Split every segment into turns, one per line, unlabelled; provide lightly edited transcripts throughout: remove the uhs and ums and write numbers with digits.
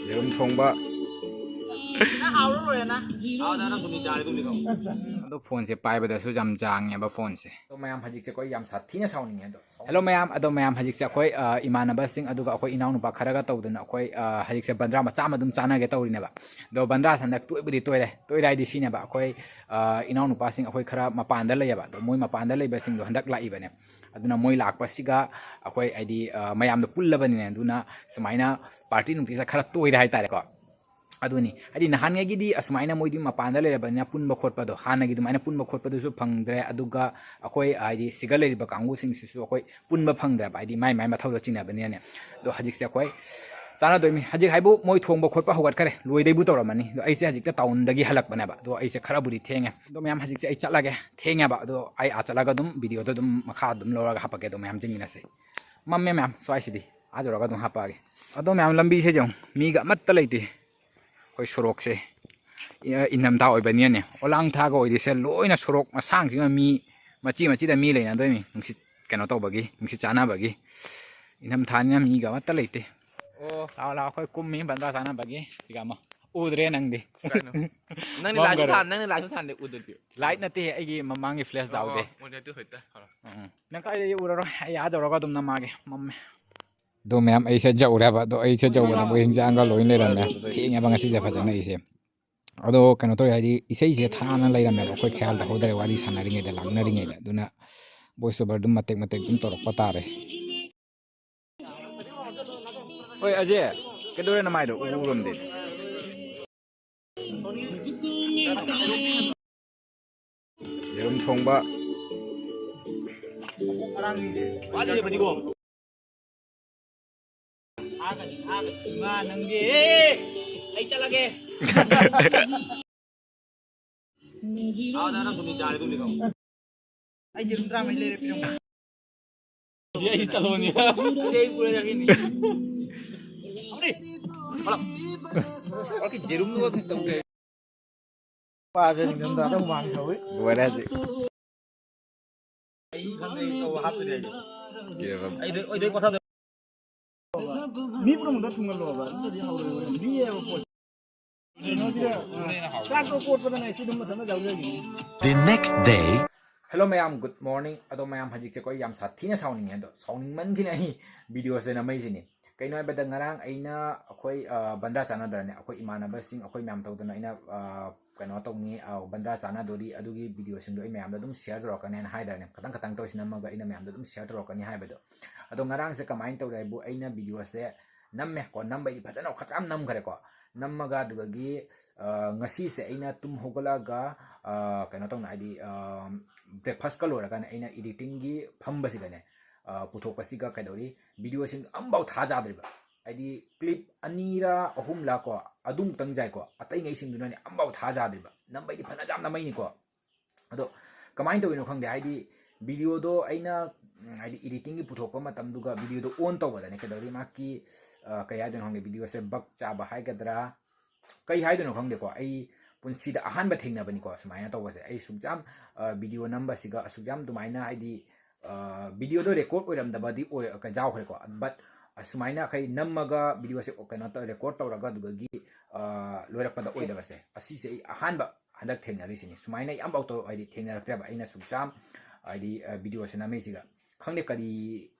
Yung thongba ado phone se pai ba da su jam jang ya ba phone se to mayam hajik se koi yam sathi na sauni ya do hello mayam ado mayam hajik se koi imana ba sing adu ga koi inaw nu ba kharaga tawduna koi hajik se bandra ma chama dum chana ge tawri ne ba do bandra san dak tu budi toy rai di sine ba koi inaw nu pa sing koi khara mapan da lay ba do moi mapan da lay ba sing do handak lai ba ne aduna moi lak pa siga koi id mayam do pulla ba ne aduna samaina party nu ti sa khara toy rai tare ko aduni adi nahan gi di asmaina moidi mapanda le ba na pun ba khot pa do hana gi du maina pun ba khot pa du su phangdre aduga akoi adi sigal le ba kangu sing su akoi pun ba phangdra ba adi mai ma thau do china ba ne do hajik se akoi chana do mi hajik haibu moi thong ba khot pa hogat khare loi dei bu tor mani do ai se hajik ta taun dagi halak bana ba do ai se khara buri thenge do myam hajik se ai chala ge thenge ba do ai a chala ga dum video do dum makha dum lora ga hapake do myam jingina se mamme myam so ai sidi a jora ga dum hapa ge ado myam lambi se jong mi ga mat ta leite koi sorok se inam da oi bania ne olang tha go oi se loina sorok ma sang jing mi machi da mi leina doi mi nungsi kano to bagi nungsi chana bagi inam tha nya mi ga ta leite o la koi kum mi bandra chana bagi tiga ma udre nang de
nang ni lai su than de udre
light na te ai gi mamang gi flash daw de nang kai de ura ro ya da ro ga dum na ma ge mamme do ma'am ऐसे जाऊ रहा बा दो ऐसे जाऊ ना वो हिंसा अंगा लोइन ले रहा है ठीक है बंगा सीधे फंसा नहीं इसे अदो कनो तो यारी इसे था ना ले रहा है कोई ख्याल रखो उधर वाली साना रिंगे द लागना रिंगे द दुना वॉइस ओवर दुम मते दुम तो पता रहे ओए अजय केदोरे ना माइदो उरुम दे लेम थोंबा वाली बनिगो nga nang di ay talaga na sumi jari tu ligaw ay jirum drama ile re pinong dia italo niya dia pura yakin ni amri malam okay jirum nu tum tum pa je ngam da ta mang thôi buat aja ai kan dei to hap de ai dei kotha mi pun udah tunggal loh bang jadi haure mi ya bos the next day hello mayam good morning ado mayam hajik se koi yam sathi na sauning ado sauning man ki nahi video se na mai sini kai noi bada ngarang aina akoi bandra chana dar ne akoi imana ba sing akoi mayam tawdana aina kano tawni bandra chana dori adugi video sing do ai mayam da dum share ro kan hai dar ne katang to sina ma ga ina mayam da dum share ro kan hai bado ado ngarang se kamain taw dai bu aina video se namme ko nambai phajana khatam nam khare ko nammaga dugagi ngasi se aina tum hogala ga kano tawna id breakfast ka lora kan aina editing gi phamba si gane puthok pasiga kadori video sing ambau thaja driba id clip anira ahum la ko adum tang jai ko atai ngai sing dunani ambau thaja driba nambai di phana jam namai ni ko ado kamain to no khangde id video do aina id editing gi puthok pa matam duga video do on to badane kadori ma ki kaya don hongde video se bak cha ba hai gadra kai hai don khangde ko ai punsi da ahan ba thingna bani ko sumaina to base ai sugjam video number siga sugjam dumaina id video do record oiram da badi oi ka jaw khre ko but sumaina khai nammaga video se kana ta record tawraga dugagi loirak pada oi da base asi se ahan ba handak thengna ri sini sumaina yam ba to id thengna rakra ba aina sugjam id video se na me siga khangde kari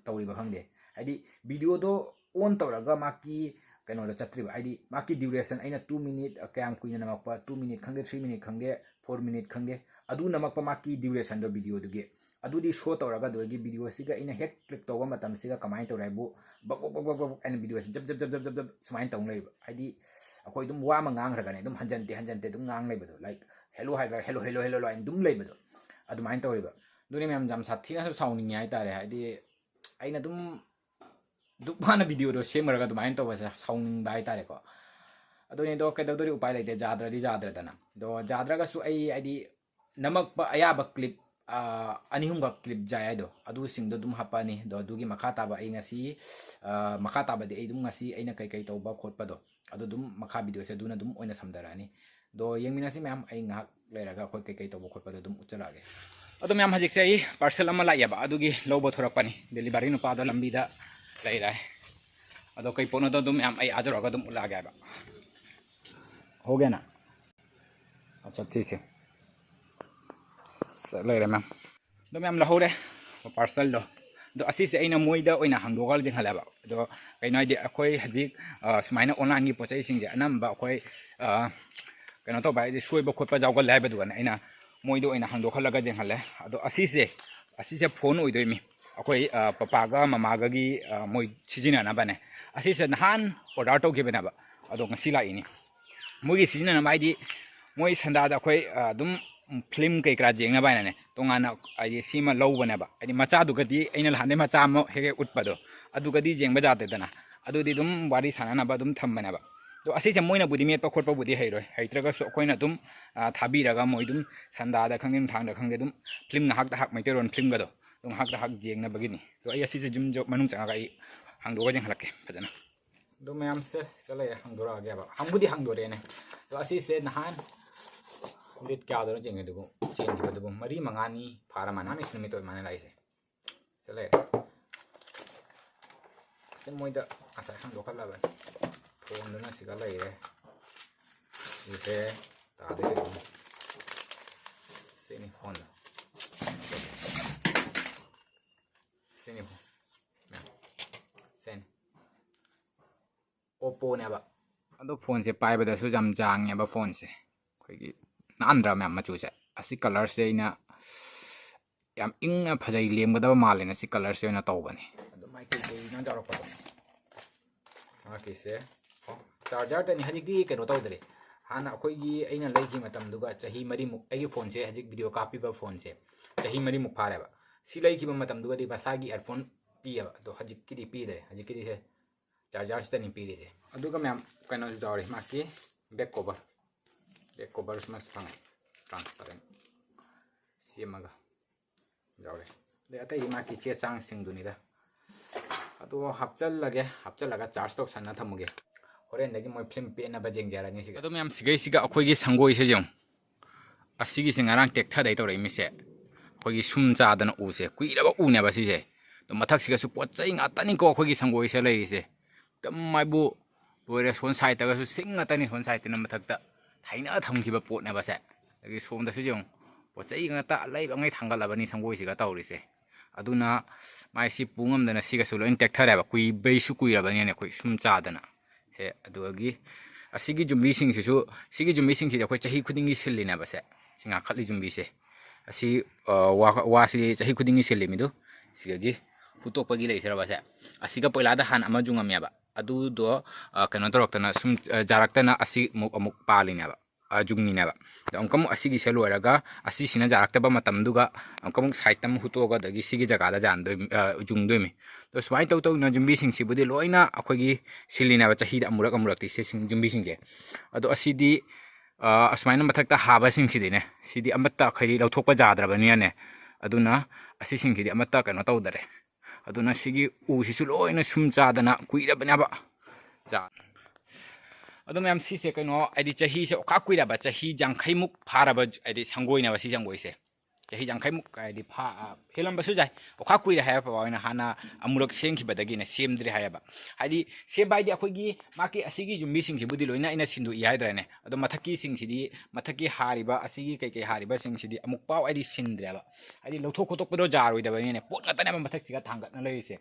tawri ba khangde id video do on tawraga maki kano da chatriba id maki duration aina 2 minute kayam kuina namakpa 2 minute khangde 3 minute khangde 4 minute khangde adu namakpa maki duration do video duge adu di show tawraga dogi video siga ina hek click tawba matam siga kamai tawrai bu bak and video jab smain tawng lei id akoi dum wa mangang raga ne dum hanjante dum ngang lei bado like hello hi hello line dum lei bado adu main tawriba duni mem jam sathi na sauni ai tare id aina dum dukmana video do semaraga dumain to basa saung bai tare ko adoni do kedodori upai leite jadra dana do jadra ga su ai id namak ba aya ba clip anihum ga clip jaya do adu sing do dum hapani do dugi makata ba ai ngasi makata ba de ai dum ngasi aina kai to ba khot pa do adu dum makha video se duna dum oina samdarani do yengmina si ma'am ai ngak leraga khot kai to ba khot pa do dum uchalage adu ma'am hajik se ai parcel ama la ya ba adugi lobo thorak pani delivery no pa do lambi da lai rai अदो कई पोनो तो तुम ma'am आ जाओगा तुम उला गया हो गया ना अच्छा ठीक है ले रहे मैम तो मैम लहौरे पार्सल दो तो असी से अना मोइदा ओइना हांदोगल जेंहलाबा तो कइनो आइदि अखोई हजिक सुमाइना ऑनलाइन की पोचै सिंजे अनम्बा अखोई कइनो तो बाइ सोइबा खोपा जावगल लाइबा दुगन अइना मोइदो ओइना हांदोखलगा जेंहले अदो असी से फोन ओइदोइमी अखोई पपागा ममागागी मोइ सिजिनानाबाने असी से नहान ऑर्डर तौखिबनाबा अदो ngasi लाइनी मोइगी सिजिनानाबा आइदि मोइ संदादा अखोई अदुम फिल्म कई करा जेंगना बायने तोंगाना आइदि सीमा लौबनेबा आइदि मचादुगदी अइना लहाने मचा अम हेगे उठपदो अदुगदी जेंगबा जातेदना अदुदी दुम वारी सानानाबा दुम थम्बनेबा तो असी से मोइना बुदि मेटपा खोटपा बुदि हैरोय हैत्रगसु अखोइना दुम थाबीरगा मोइ दुम संदादा खंगिन थांदा खंगे दुम फिल्म नाहक हाक मैतेरोन फिल्म गदो तुम हाक हाक जेंगना बगिनी तो आई असी से जुम जो मनुंग चंगा आई हांगदोगा जेंहलके फजना दो मैम से कले हांगदोरा गयाबा हांगबुदि हांगदोरेने तो असी से नहान डेट क्या दो जेंगे दुबो चेंज दुबो मरी मंगानी फारा मनामी सुमित माने लाइसे चले से मोइदा आसा हांगदोखल लाबा फोन दना सिगा लाइरे इथे तादे सेनी फोन सेनी फोन सेन ओप्पो नेबा अदो फोन से पाइबदसु जम जांगेबा फोन से खोगी नांद्रा मैम मचू से असी कलर से इना याम इंग फजै लेमगदब मालेना सी कलर से ओना तौबने अदो माइके देना जारपदो माके से चार्जर तनी हजिकदी केनो तौदरे हाना अखोइगी अइना लैखि मतमदुगा चही मरी मुक अइगी फोन से हजिक वीडियो कापीबा फोन से चही मरी मुक फारेबा सी लैखिबा मतमदुगा दि मसागी इयरफोन पीयबा तो हजिकदी पीदरे हजिकदी से चार्जर से तनी पीदे अदुगा मैम कनो जावरे माके बैक कवर में फंगे ट्रांसपेरेंट सेमगा जावरे दे अतै माकी चे चांग सिंगदुनिदा अदो हपचलगा चार्ज तो सन्ना थमुगे होरेन दगी मोय फिल्म पेना बजेंग जारानी सिगा अदो मैम सिगा अखोइगी संगोइ से जों असिगी सिंगारांग टेक्था दै तौरै मिसे अखोइगी सुम चादना उसे कुइरबा उनेबा सिसे तो मथक सिगा सु पोचै ngaतनी को अखोइगी संगोइ से लैरिसे तमाइबु लोरे सोन साइतगसु सिंगातनी सोन साइतना मथकता थाइना थमखिबा पोटनेबा से दगी सोमदसु जों पोचै ngata लैबंgai थांगलबनी संगोइसिगा तौरिसे अदुना माइसि पुंगमदना सिगासु लोइन टेक्थरेबा कुइबैसु कुइरबनी ने खोइ सुम चादना से अदुगी असिगी जुम्बी सिंगसिसु सिगी जुम्बी सिंगसि अखोइ चही खुदिंगी सिल्लिनेबा से सिंगा खलि जुम्बी से असि वासि चही खुदिंगी सिल्लिमिदु सिगगी हुतोपगी लेसरबा से असिगा पहिलादा हान अमा जुंगमेबा अदुदो कनो तोरक्तना सुम जारक्तना असि मुक पालिनेबा जुंगनिनेबा अंकम असिगी सेलोरगा असि सिना जारक्तबा मतमदुगा अंकम साइतम हुतोगा दगी सिगी जगादा जानदो जुंगदोइमी तो स्वाइ तौ न जुम्बी सिंगसिबुदि लोइना अखोइगी सिलिनेबा चहीदा अमुरक्ति से जुम्बी सिंगे अदो असिदी असमाइना मथक्ता हाबा सिंगसिदिने सिदी अमत्ता खैरि लौथोकपा जाद्रबनियाने अदुना असि सिंगसिदि अमत्ता कनो तौदरे अदुना सिगी उसिसु लोइना सुम चादना कुइरबनेबा जा अदो मैम सिसे कनो आइदि चही से ओखा कुइरबा चही जांखैमुक फारबा आइदि संगोइनेबा सि संगोइसे चही जांखैमुक आइदि फा फेलमबसु जाय ओखा कुइरे हायबा वाइना हाना अमुरक सेंखिबदगिने सेमद्रे हायबा आइदि से बाइदि अखोइगी माकी असिगी जुम्बी सिंगसिबुदि लोइना इना सिंदु इहाइद्राने अदो मथकी सिंगसिदि मथकी हारिबा असिगी कई हारिबा सिंगसिदि अमुक पाव आइदि सिंद्रेबा आइदि लौथोक खोतोकपदो जारोइदबनिने पोट ngata मथकसिगा थांगतना लैसे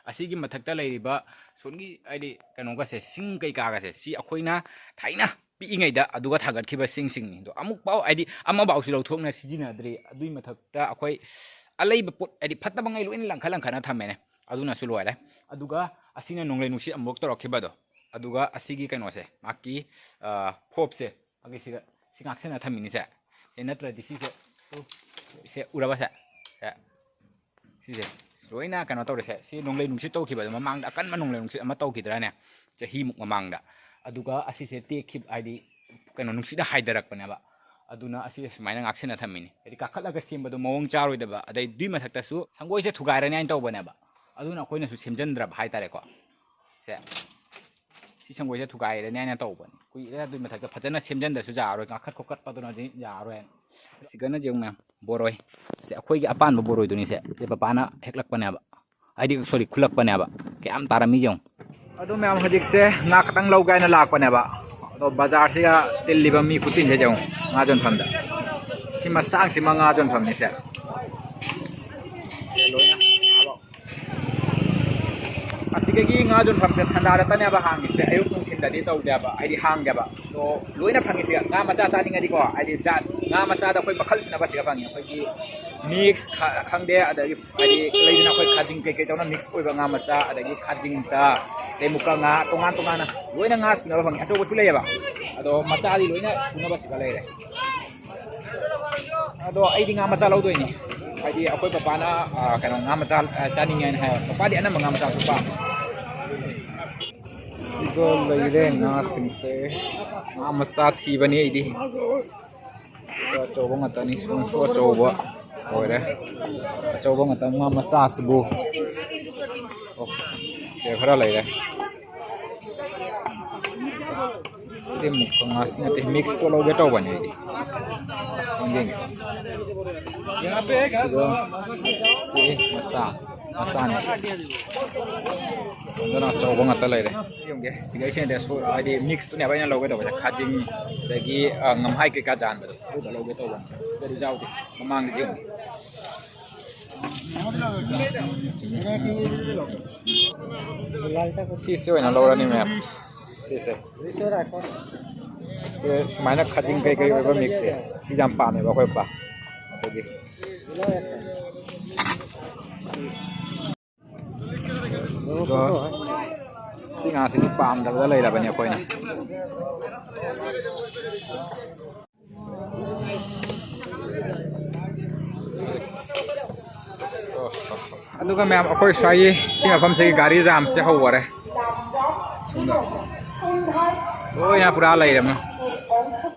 असिगी मथकता लैरिबा सोनगी आइदि कनोगासे सिंग कई कागासे सि अखोइना थाइना पिइङैदा अदुगा थागतखिबा सिंगसिंगनि दो अमुक पाव आइदि अमा बाउसु लौथोकना सिजिनाद्रे अदुइ मथकता अखोइ अलैबा पोट आइदि फत्तबंgai लोइन लंखा थमेने अदुना सु लोइरे अदुगा असिना नोंगलै नुसि अमुक तोरखिबदो अदुगा असिगी कनोसे माकी फोपसे अगेसिगा सिंगाक्सेना थमिनिसे से नत्रदि सिसे से उरबसे सिसे लोइना कनो तौरसे सि नोंगलै नुसि तौखिबदो ममांगदा अकन्मा नोंगलै नुसि अमा तौखिद्राने चही मुक ममांगदा अदुगा असिसे तेखिब आइदि कनो नुसिदा हाइदरकपनेबा अदुना असि सुमाइना ngaksena thamini edi kakhatlaga sembado mawong charoidaba adai dui mathakta su sangoi se thugairani ain tawbaneba aduna koina su semjandra bhai tare ko se si sangoi se thugairani ain tawbani kui ira dui mathakta phajana semjanda su jaro ngakhat khokkat paduna ji jaro en sigana jeng ma'am boroi se akhoi gi apan ba boroi duni se papana heklak paneba aidi sorry khulak paneba ke am tarami jong अदो ma'am हजिकसे ना खतंग लौ गायना लाकपनेबा अदो बाजार से तिल्लिबा मी खुतिन से जाऊं nga jon famda sima sang sima nga jon famni se loina abo asigagi nga jon famse sandara tane ba hangi se ayuk tung thin dadi tau da ba ai hang da ba so loina phangi se nga macha cha ninga di ko ai jat nga macha da koi makhal na ba siga phangi koi ki mix khangde adagi ai leina koi khajing ke ke tawna mix oi ba nga macha adagi khajing ta temuka nga tongan tongan na loina nga suna ba phangi acho bu sule ba ado macha di loina suna ba siga leire ado ai di nga macha lau doi ni ai di akoi papa na kana nga macha cha ninga ha papa di anam nga macha su pa sigo leire nga singse nga macha thi bani ai di cho bo ngata ni sung so cho bo ore cho bo ngata nga macha sibu se khara leire side mukha nga singa te mix to loge to bani ai di Anjing. Sigo si masa ni. Sundana coba ngata lai deh. Yung ke siga isen deh so adi mix tu ni apa yang loge tu baca kajing lagi ngamhai ke kajan betul. Tu dah loge tu bang. Dari jauh deh. Memang di sini. Si sewa yang loge ni map. Si se. Se mana kajing kai apa mix ya. Si jampa ni apa apa. Oke. Si ngasih ni pam dah dah lagi dah banyak koi ni. Aduh kan ma'am कोई शायद Singapore से गाड़ी जाम से हो रहा है. Oh, यहाँ पूरा लग रहा है.